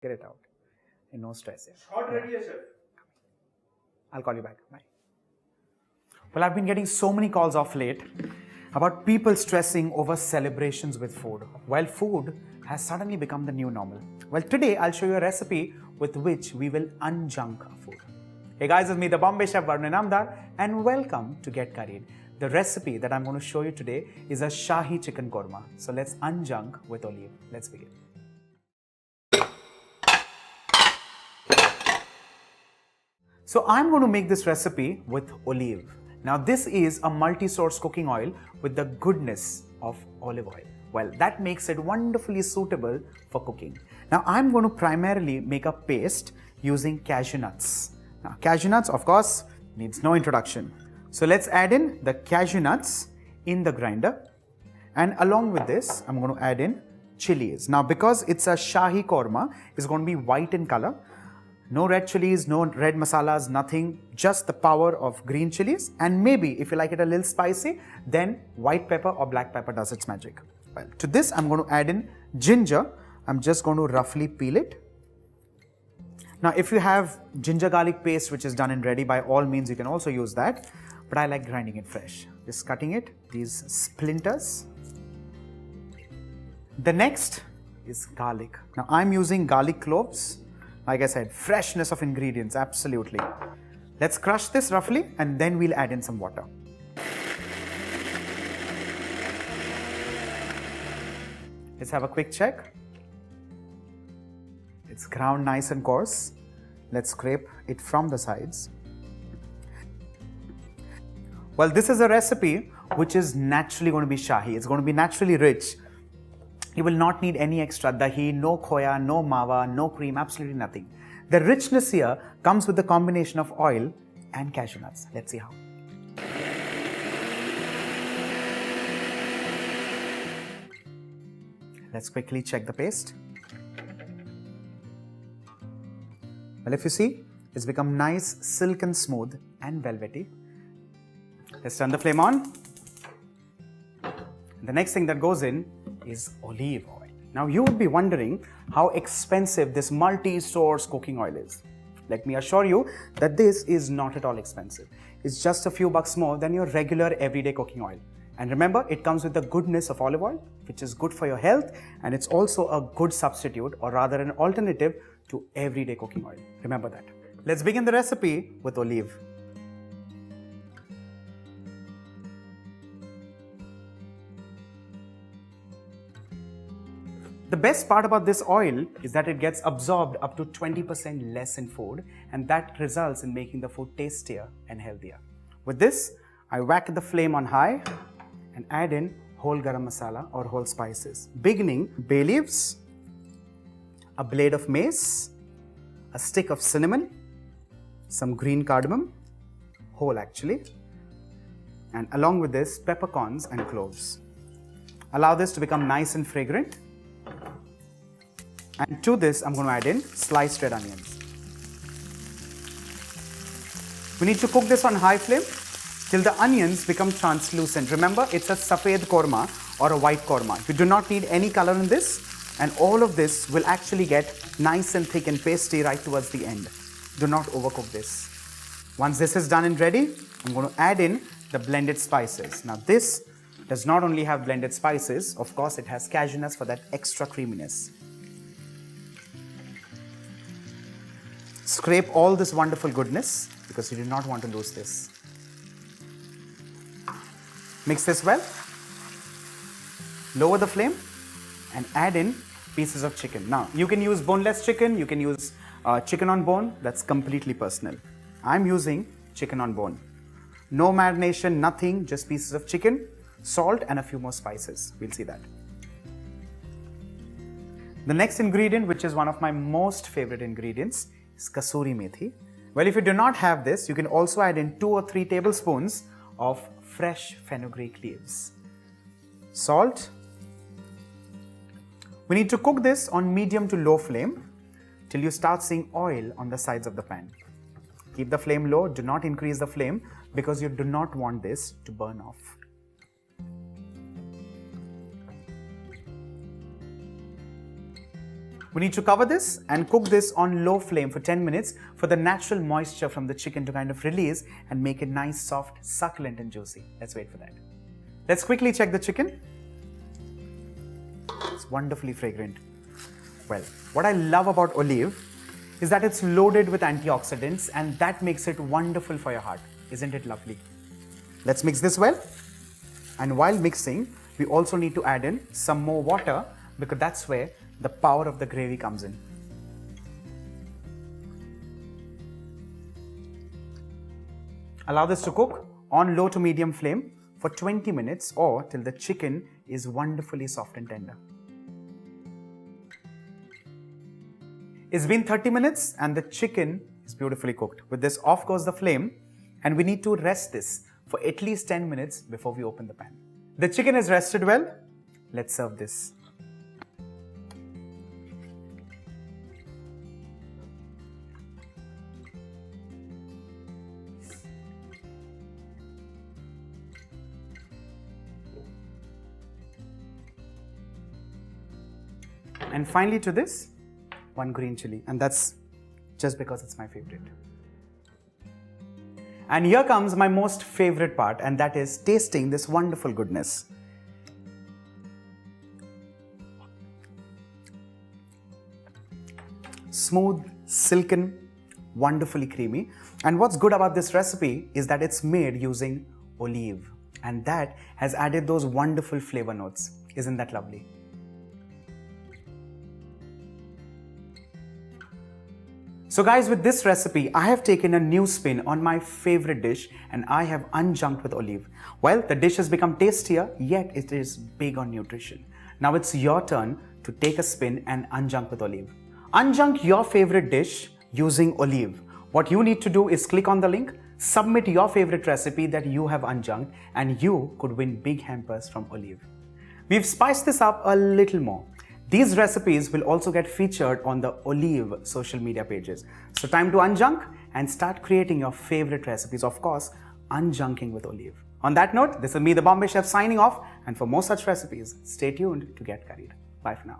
Get it out. And no stress here. Hot ready, chef. I'll call you back. Bye. Well, I've been getting so many calls off late about people stressing over celebrations with food, while food has suddenly become the new normal. Well, today I'll show you a recipe with which we will unjunk our food. Hey guys, it's me, the Bombay chef Varun Inamdar, and welcome to Get Curried. The recipe that I'm going to show you today is a Shahi chicken korma. So let's unjunk with Oleev. Let's begin. So I'm going to make this recipe with Oleev. Now this is a multi-source cooking oil with the goodness of olive oil. Well, that makes it wonderfully suitable for cooking. Now I'm going to primarily make a paste using cashew nuts. Now cashew nuts, of course, needs no introduction. So let's add in the cashew nuts in the grinder. And along with this, I'm going to add in chilies. Now because it's a Shahi korma, it's going to be white in color. No red chilies, no red masalas, nothing, just the power of green chilies. And maybe if you like it a little spicy, then white pepper or black pepper does its magic. Well, to this, I'm going to add in ginger. I'm just going to roughly peel it. Now, if you have ginger garlic paste, which is done and ready, by all means, you can also use that. But I like grinding it fresh. Just cutting it, these splinters. The next is garlic. Now, I'm using garlic cloves. Like I said, freshness of ingredients, absolutely. Let's crush this roughly and then we'll add in some water. Let's have a quick check. It's ground nice and coarse. Let's scrape it from the sides. Well, this is a recipe which is naturally going to be Shahi. It's going to be naturally rich. You will not need any extra dahi, no khoya, no mawa, no cream, absolutely nothing. The richness here comes with the combination of oil and cashew nuts. Let's see how. Let's quickly check the paste. Well, if you see, it's become nice, silken smooth and velvety. Let's turn the flame on. The next thing that goes in is olive oil. Now you would be wondering how expensive this multi-source cooking oil is. Let me assure you that this is not at all expensive. It's just a few bucks more than your regular everyday cooking oil. And remember, it comes with the goodness of olive oil, which is good for your health, and it's also a good substitute, or rather an alternative to everyday cooking oil. Remember that. Let's begin the recipe with Oleev. The best part about this oil is that it gets absorbed up to 20% less in food, and that results in making the food tastier and healthier. With this, I whack the flame on high and add in whole garam masala or whole spices, beginning bay leaves, a blade of mace, a stick of cinnamon, some green cardamom, whole actually, and along with this, peppercorns and cloves. Allow this to become nice and fragrant. And to this, I'm going to add in sliced red onions. We need to cook this on high flame till the onions become translucent. Remember, it's a safed korma or a white korma. You do not need any color in this, and all of this will actually get nice and thick and pasty right towards the end. Do not overcook this. Once this is done and ready, I'm going to add in the blended spices. Now this does not only have blended spices, of course it has cashew nuts for that extra creaminess. Scrape all this wonderful goodness because you do not want to lose this. Mix this well. Lower the flame and add in pieces of chicken. Now, you can use boneless chicken, you can use chicken on bone, that's completely personal. I'm using chicken on bone. No marination, nothing, just pieces of chicken, salt and a few more spices. We'll see that. The next ingredient, which is one of my most favorite ingredients, is kasuri methi. Well, if you do not have this, you can also add in 2 or 3 tablespoons of fresh fenugreek leaves. Salt. We need to cook this on medium to low flame till you start seeing oil on the sides of the pan. Keep the flame low, do not increase the flame because you do not want this to burn off. We need to cover this and cook this on low flame for 10 minutes for the natural moisture from the chicken to kind of release and make it nice, soft, succulent and juicy. Let's wait for that. Let's quickly check the chicken. It's wonderfully fragrant. Well, what I love about Oleev is that it's loaded with antioxidants and that makes it wonderful for your heart. Isn't it lovely? Let's mix this well. And while mixing, we also need to add in some more water because that's where the power of the gravy comes in. Allow this to cook on low to medium flame for 20 minutes or till the chicken is wonderfully soft and tender. It's been 30 minutes and the chicken is beautifully cooked. With this, off goes the flame and we need to rest this for at least 10 minutes before we open the pan. The chicken is rested well. Let's serve this. And finally to this, one green chili, and that's just because it's my favorite. And here comes my most favorite part, and that is tasting this wonderful goodness. Smooth, silken, wonderfully creamy. And what's good about this recipe is that it's made using Oleev, and that has added those wonderful flavor notes. Isn't that lovely? So guys, with this recipe, I have taken a new spin on my favorite dish and I have unjunked with Oleev. Well, the dish has become tastier, yet it is big on nutrition. Now it's your turn to take a spin and unjunk with Oleev. Unjunk your favorite dish using Oleev. What you need to do is click on the link, submit your favorite recipe that you have unjunked, and you could win big hampers from Oleev. We've spiced this up a little more. These recipes will also get featured on the Oleev social media pages. So time to unjunk and start creating your favorite recipes. Of course, unjunking with Oleev. On that note, this is me, the Bombay Chef, signing off. And for more such recipes, stay tuned to Get Curried. Bye for now.